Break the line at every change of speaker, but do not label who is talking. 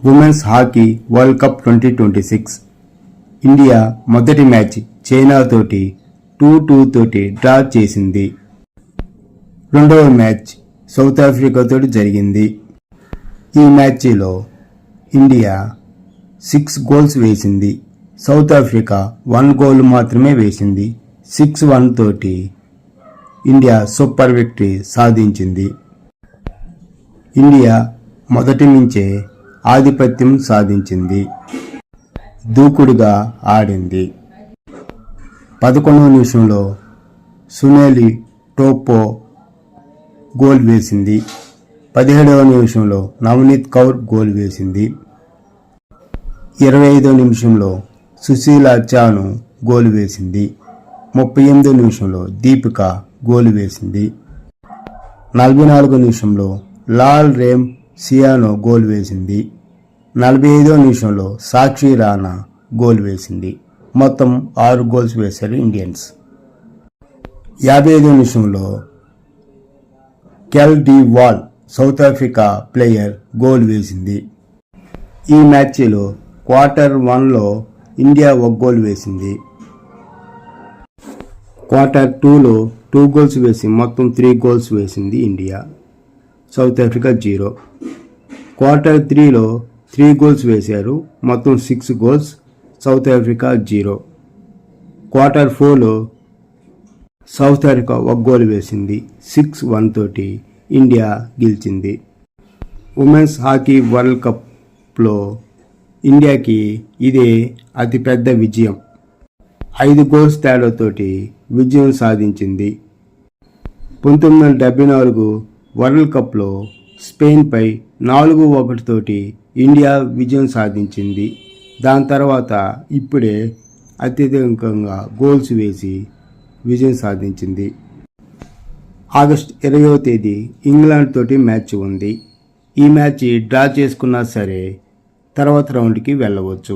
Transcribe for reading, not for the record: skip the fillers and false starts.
Women's hockey world cup 2026 India మొదటి match చైనాతోటి 2-2 తోటి draw చేసింది. రెండవ మ్యాచ్ సౌత్ ఆఫ్రికాతోటి జరిగింది. ఈ మ్యాచ్లో ఇండియా 6 గోల్స్ వేసింది. సౌత్ ఆఫ్రికా 1 గోల్ మాత్రమే వేసింది. 6-1 తోటి ఇండియా సూపర్ విక్టరీ సాధించింది. ఇండియా మొదటి నుంచే ఆధిపత్యం సాధించింది. దూకుడుగా ఆడింది. 11వ నిమిషంలో సునేలి టోపో గోల్ వేసింది. 17వ నిమిషంలో నవనీత్ కౌర్ గోల్ వేసింది. 25వ నిమిషంలో సుశీలా చాను గోల్ వేసింది. 38వ నిమిషంలో దీపిక గోల్ వేసింది. 44వ నిమిషంలో లాల్ రేమ్ సియానో గోల్ వేసింది. 45వ నిమిషంలో సాక్షి రాణా గోల్ వేసింది. మొత్తం 6 గోల్స్ వేశారు ఇండియన్స్. 55వ నిమిషంలో Kel de Wal South Africa player goal వేసింది. ఈ మ్యాచ్లో Q1లో ఇండియా 1 గోల్ వేసింది. Q2లో 2 గోల్స్ వేసి మొత్తం 3 గోల్స్ వేసింది ఇండియా. South Africa 0. Q3లో 3 గోల్స్ వేశారు. మొత్తం 6 గోల్స్. South Africa 0. Q4లో సౌత్ ఆఫ్రికా 1 గోల్ వేసింది. 6-1 తోటి ఇండియా గెలిచింది. ఉమెన్స్ హాకీ వరల్డ్ కప్లో ఇండియాకి ఇదే అతిపెద్ద విజయం. 5 గోల్స్ తేడాతోటి విజయం సాధించింది. 1974 వరల్డ్ కప్లో స్పెయిన్పై 4-1 తోటి ఇండియా విజయం సాధించింది. దాని తర్వాత ఇప్పుడే అత్యధికంగా గోల్స్ వేసి విజయం సాధించింది. ఆగస్టు 20వ తేదీ ఇంగ్లాండ్ తోటి మ్యాచ్ ఉంది. ఈ మ్యాచ్ డ్రా చేసుకున్నా సరే తర్వాత రౌండ్కి వెళ్ళవచ్చు.